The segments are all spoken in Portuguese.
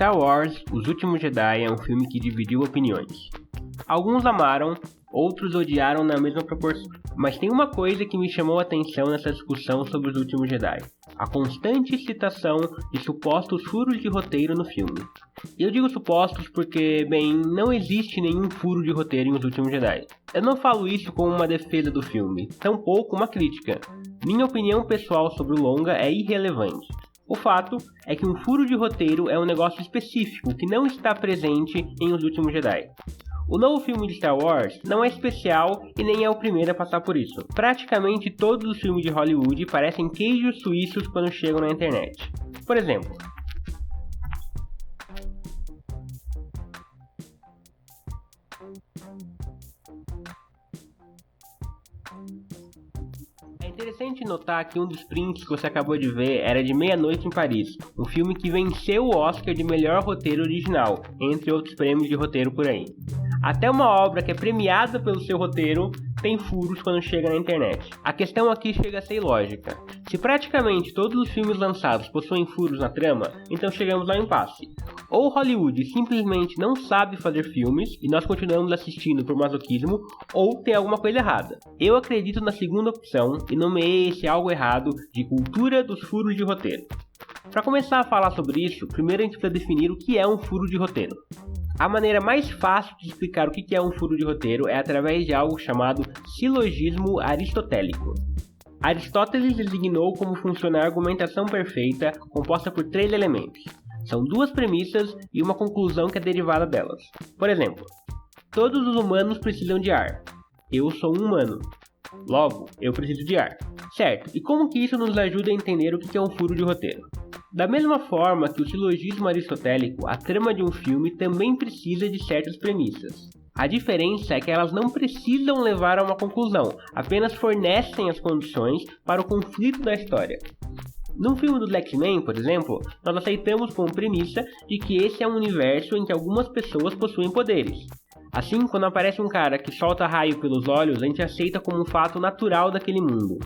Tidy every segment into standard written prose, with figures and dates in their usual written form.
Star Wars: Os Últimos Jedi é um filme que dividiu opiniões. Alguns amaram, outros odiaram na mesma proporção. Mas tem uma coisa que me chamou a atenção nessa discussão sobre Os Últimos Jedi: a constante citação de supostos furos de roteiro no filme. E eu digo supostos porque, bem, não existe nenhum furo de roteiro em Os Últimos Jedi. Eu não falo isso como uma defesa do filme, tampouco uma crítica. Minha opinião pessoal sobre o longa é irrelevante. O fato é que um furo de roteiro é um negócio específico que não está presente em Os Últimos Jedi. O novo filme de Star Wars não é especial e nem é o primeiro a passar por isso. Praticamente todos os filmes de Hollywood parecem queijos suíços quando chegam na internet. Por exemplo, é interessante notar que um dos prints que você acabou de ver era de Meia-Noite em Paris, um filme que venceu o Oscar de melhor roteiro original, entre outros prêmios de roteiro por aí. Até uma obra que é premiada pelo seu roteiro tem furos quando chega na internet. A questão aqui chega a ser ilógica. Se praticamente todos os filmes lançados possuem furos na trama, então chegamos ao impasse. Ou Hollywood simplesmente não sabe fazer filmes e nós continuamos assistindo por masoquismo, ou tem alguma coisa errada. Eu acredito na segunda opção e nomeei esse algo errado de cultura dos furos de roteiro. Para começar a falar sobre isso, primeiro a gente precisa definir o que é um furo de roteiro. A maneira mais fácil de explicar o que é um furo de roteiro é através de algo chamado silogismo aristotélico. Aristóteles designou como funciona a argumentação perfeita composta por 3 elementos. São 2 premissas e uma conclusão que é derivada delas. Por exemplo, todos os humanos precisam de ar. Eu sou um humano. Logo, eu preciso de ar. Certo, e como que isso nos ajuda a entender o que é um furo de roteiro? Da mesma forma que o silogismo aristotélico, a trama de um filme também precisa de certas premissas. A diferença é que elas não precisam levar a uma conclusão, apenas fornecem as condições para o conflito da história. Num filme dos X-Men, por exemplo, nós aceitamos como premissa de que esse é um universo em que algumas pessoas possuem poderes. Assim, quando aparece um cara que solta raio pelos olhos, a gente aceita como um fato natural daquele mundo.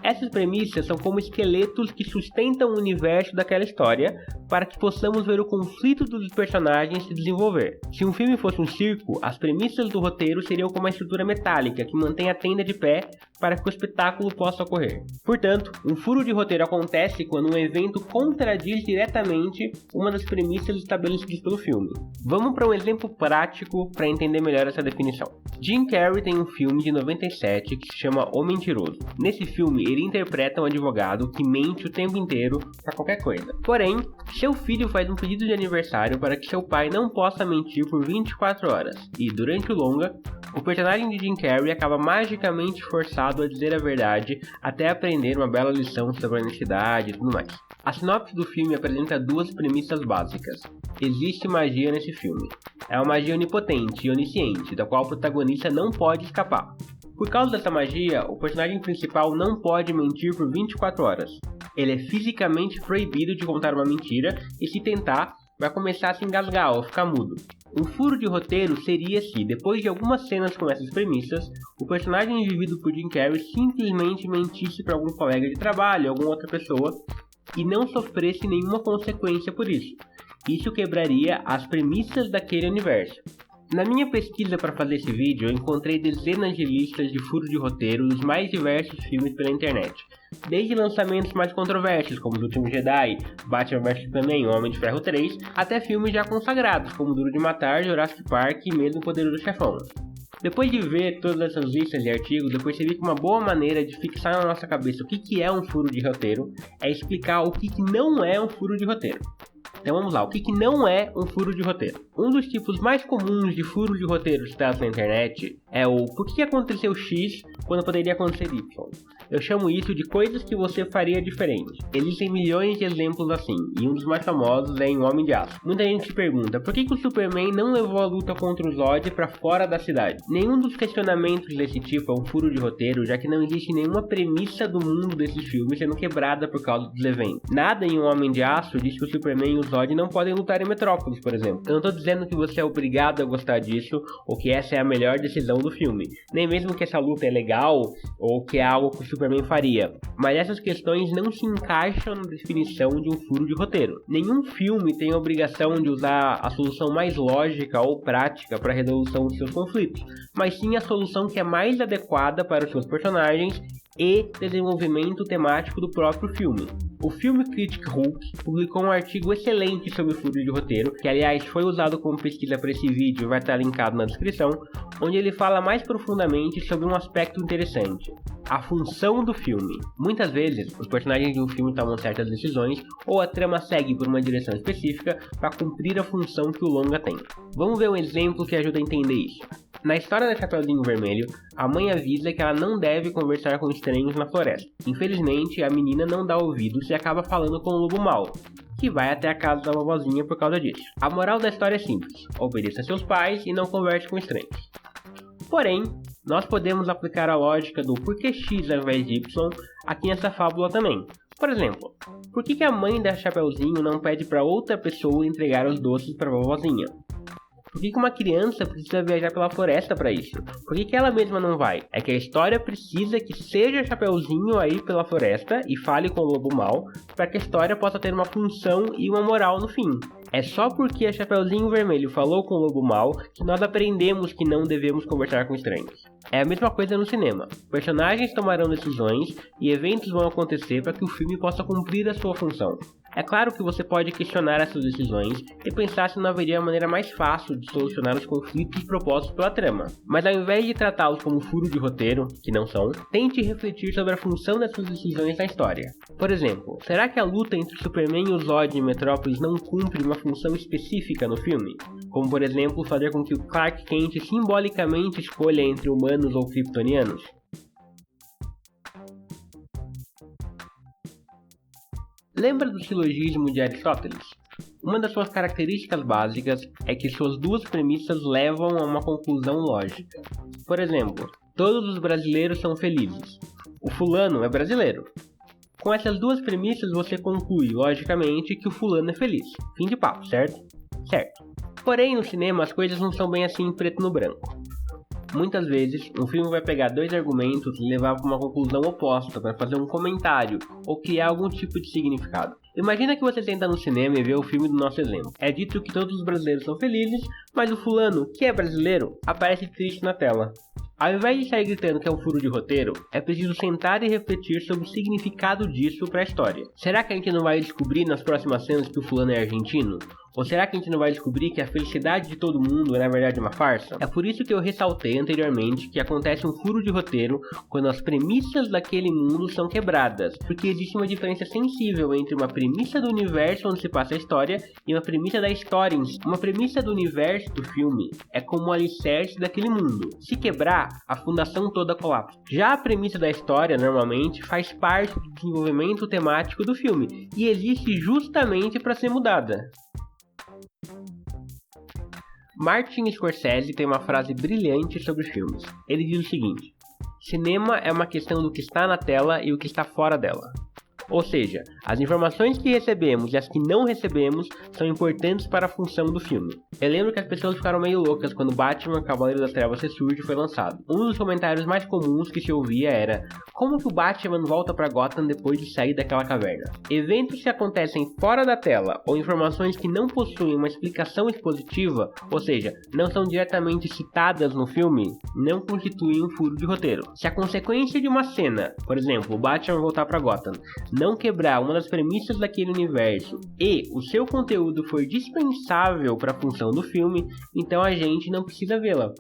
Essas premissas são como esqueletos que sustentam o universo daquela história para que possamos ver o conflito dos personagens se desenvolver. Se um filme fosse um circo, as premissas do roteiro seriam como uma estrutura metálica que mantém a tenda de pé para que o espetáculo possa ocorrer. Portanto, um furo de roteiro acontece quando um evento contradiz diretamente uma das premissas estabelecidas pelo filme. Vamos para um exemplo prático para entender melhor essa definição. Jim Carrey tem um filme de 97 que se chama O Mentiroso. Nesse filme, ele interpreta um advogado que mente o tempo inteiro para qualquer coisa. Porém, seu filho faz um pedido de aniversário para que seu pai não possa mentir por 24 horas. E, durante o longa, o personagem de Jim Carrey acaba magicamente forçado a dizer a verdade até aprender uma bela lição sobre a honestidade e tudo mais. A sinopse do filme apresenta 2 premissas básicas. Existe magia nesse filme. É uma magia onipotente e onisciente, da qual o protagonista não pode escapar. Por causa dessa magia, o personagem principal não pode mentir por 24 horas. Ele é fisicamente proibido de contar uma mentira e, se tentar, vai começar a se engasgar ou ficar mudo. Um furo de roteiro seria se, depois de algumas cenas com essas premissas, o personagem vivido por Jim Carrey simplesmente mentisse para algum colega de trabalho, alguma outra pessoa, e não sofresse nenhuma consequência por isso. Isso quebraria as premissas daquele universo. Na minha pesquisa para fazer esse vídeo, eu encontrei dezenas de listas de furo de roteiro dos mais diversos filmes pela internet. Desde lançamentos mais controversos, como Os Últimos Jedi, Batman vs Superman, Homem de Ferro 3, até filmes já consagrados, como Duro de Matar, Jurassic Park e mesmo Poderoso Chefão. Depois de ver todas essas listas de artigos, eu percebi que uma boa maneira de fixar na nossa cabeça o que é um furo de roteiro é explicar o que não é um furo de roteiro. Então vamos lá, o que não é um furo de roteiro? Um dos tipos mais comuns de furo de roteiro citados na internet é o por que aconteceu X quando poderia acontecer Y. Eu chamo isso de coisas que você faria diferente. Existem milhões de exemplos assim, e um dos mais famosos é em Homem de Aço. Muita gente se pergunta, por que o Superman não levou a luta contra o Zod para fora da cidade? Nenhum dos questionamentos desse tipo é um furo de roteiro, já que não existe nenhuma premissa do mundo desses filmes sendo quebrada por causa dos eventos. Nada em Um Homem de Aço diz que o Superman e o Zod não podem lutar em Metrópolis, por exemplo. Eu não tô dizendo que você é obrigado a gostar disso, ou que essa é a melhor decisão do filme. Nem mesmo que essa luta é legal legal ou que é algo que o Superman faria. Mas essas questões não se encaixam na definição de um furo de roteiro. Nenhum filme tem a obrigação de usar a solução mais lógica ou prática para a resolução de seus conflitos, mas sim a solução que é mais adequada para os seus personagens e desenvolvimento temático do próprio filme. O Film Critic Hulk publicou um artigo excelente sobre o furo de roteiro, que aliás foi usado como pesquisa para esse vídeo e vai estar linkado na descrição, onde ele fala mais profundamente sobre um aspecto interessante: a função do filme. Muitas vezes, os personagens de um filme tomam certas decisões ou a trama segue por uma direção específica para cumprir a função que o longa tem. Vamos ver um exemplo que ajuda a entender isso. Na história da Chapeuzinho Vermelho, a mãe avisa que ela não deve conversar com estranhos na floresta. Infelizmente, a menina não dá ouvidos e acaba falando com o lobo mau, que vai até a casa da vovozinha por causa disso. A moral da história é simples: obedeça a seus pais e não converse com estranhos. Porém, nós podemos aplicar a lógica do porquê X ao invés de Y aqui nessa fábula também. Por exemplo, por que a mãe da Chapeuzinho não pede para outra pessoa entregar os doces para a vovozinha? Por que uma criança precisa viajar pela floresta para isso? Por que ela mesma não vai? É que a história precisa que seja Chapeuzinho aí pela floresta e fale com o lobo mau, para que a história possa ter uma função e uma moral no fim. É só porque a Chapeuzinho Vermelho falou com o lobo mau que nós aprendemos que não devemos conversar com estranhos. É a mesma coisa no cinema. Personagens tomarão decisões e eventos vão acontecer para que o filme possa cumprir a sua função. É claro que você pode questionar essas decisões e pensar se não haveria uma maneira mais fácil de solucionar os conflitos propostos pela trama. Mas ao invés de tratá-los como furo de roteiro, que não são, tente refletir sobre a função dessas decisões na história. Por exemplo, será que a luta entre o Superman e o Zod em Metrópolis não cumpre uma função específica no filme? Como, por exemplo, fazer com que o Clark Kent simbolicamente escolha entre humanos ou kryptonianos? Lembra do silogismo de Aristóteles? Uma das suas características básicas é que suas duas premissas levam a uma conclusão lógica. Por exemplo, todos os brasileiros são felizes. O fulano é brasileiro. Com essas duas premissas você conclui, logicamente, que o fulano é feliz. Fim de papo, certo? Certo. Porém, no cinema as coisas não são bem assim em preto no branco. Muitas vezes, um filme vai pegar dois argumentos e levar para uma conclusão oposta para fazer um comentário ou criar algum tipo de significado. Imagina que você senta no cinema e vê o filme do nosso exemplo. É dito que todos os brasileiros são felizes, mas o fulano, que é brasileiro, aparece triste na tela. Ao invés de sair gritando que é um furo de roteiro, é preciso sentar e refletir sobre o significado disso para a história. Será que a gente não vai descobrir nas próximas cenas que o fulano é argentino? Ou será que a gente não vai descobrir que a felicidade de todo mundo é na verdade uma farsa? É por isso que eu ressaltei anteriormente que acontece um furo de roteiro quando as premissas daquele mundo são quebradas, porque existe uma diferença sensível entre uma premissa do universo onde se passa a história e uma premissa da história em si. Uma premissa do universo do filme é como o alicerce daquele mundo. Se quebrar, a fundação toda colapsa. Já a premissa da história, normalmente, faz parte do desenvolvimento temático do filme e existe justamente para ser mudada. Martin Scorsese tem uma frase brilhante sobre filmes. Ele diz o seguinte: cinema é uma questão do que está na tela e o que está fora dela. Ou seja, as informações que recebemos e as que não recebemos são importantes para a função do filme. Eu lembro que as pessoas ficaram meio loucas quando Batman Cavaleiro das Trevas Ressurge foi lançado. Um dos comentários mais comuns que se ouvia era: como que o Batman volta para Gotham depois de sair daquela caverna? Eventos que acontecem fora da tela ou informações que não possuem uma explicação expositiva, ou seja, não são diretamente citadas no filme, não constituem um furo de roteiro. Se a consequência de uma cena, por exemplo, o Batman voltar para Gotham, não quebrar uma das premissas daquele universo e o seu conteúdo for dispensável para a função do filme, então a gente não precisa vê-la.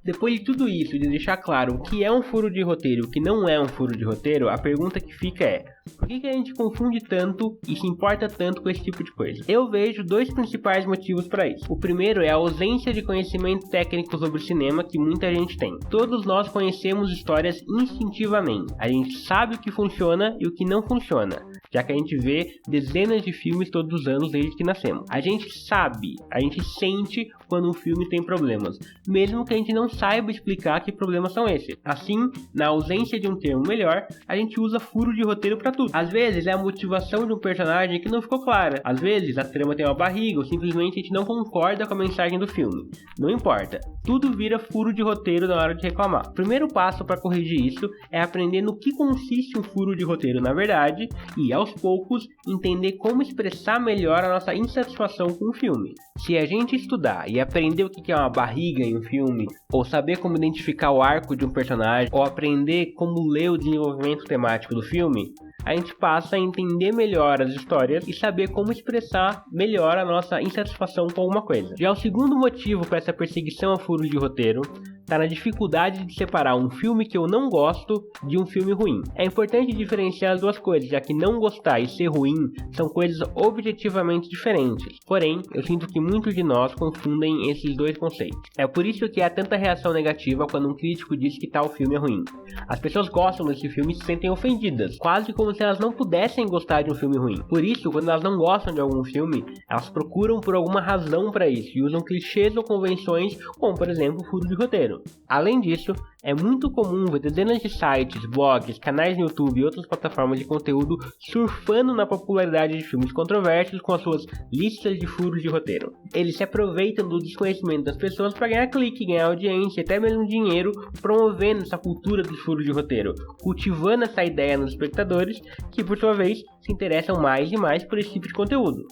Depois de tudo isso e de deixar claro o que é um furo de roteiro e o que não é um furo de roteiro, a pergunta que fica é: por que a gente confunde tanto e se importa tanto com esse tipo de coisa? Eu vejo dois principais motivos para isso. O primeiro é a ausência de conhecimento técnico sobre cinema que muita gente tem. Todos nós conhecemos histórias instintivamente. A gente sabe o que funciona e o que não funciona, já que a gente vê dezenas de filmes todos os anos desde que nascemos. A gente sabe, a gente sente quando um filme tem problemas, mesmo que a gente não saiba explicar que problemas são esses. Assim, na ausência de um termo melhor, a gente usa furo de roteiro pra tudo. Às vezes é a motivação de um personagem que não ficou clara, às vezes a trama tem uma barriga ou simplesmente a gente não concorda com a mensagem do filme. Não importa, tudo vira furo de roteiro na hora de reclamar. O primeiro passo para corrigir isso é aprender no que consiste um furo de roteiro na verdade e, aos poucos, entender como expressar melhor a nossa insatisfação com o filme. Se a gente estudar e aprender o que é uma barriga em um filme, ou saber como identificar o arco de um personagem, ou aprender como ler o desenvolvimento temático do filme, a gente passa a entender melhor as histórias e saber como expressar melhor a nossa insatisfação com alguma coisa. Já o segundo motivo para essa perseguição a furos de roteiro está na dificuldade de separar um filme que eu não gosto de um filme ruim. É importante diferenciar as duas coisas, já que não gostar e ser ruim são coisas objetivamente diferentes. Porém, eu sinto que muitos de nós confundem esses dois conceitos. É por isso que há tanta reação negativa quando um crítico diz que tal filme é ruim. As pessoas gostam desse filme e se sentem ofendidas, quase como se elas não pudessem gostar de um filme ruim. Por isso, quando elas não gostam de algum filme, elas procuram por alguma razão para isso e usam clichês ou convenções, como por exemplo o furo de roteiro. Além disso, é muito comum ver dezenas de sites, blogs, canais no YouTube e outras plataformas de conteúdo surfando na popularidade de filmes controversos com as suas listas de furos de roteiro. Eles se aproveitam do desconhecimento das pessoas para ganhar clique, ganhar audiência e até mesmo dinheiro, promovendo essa cultura dos furos de roteiro, cultivando essa ideia nos espectadores que, por sua vez, se interessam mais e mais por esse tipo de conteúdo.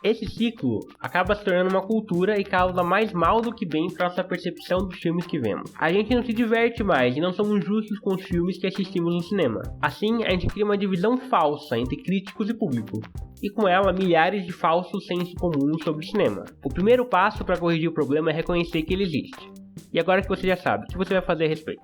Esse ciclo acaba se tornando uma cultura e causa mais mal do que bem para nossa percepção dos filmes que vemos. A gente não se diverte mais e não somos justos com os filmes que assistimos no cinema. Assim, a gente cria uma divisão falsa entre críticos e público, e com ela milhares de falsos sensos comuns sobre o cinema. O primeiro passo para corrigir o problema é reconhecer que ele existe. E agora que você já sabe, o que você vai fazer a respeito?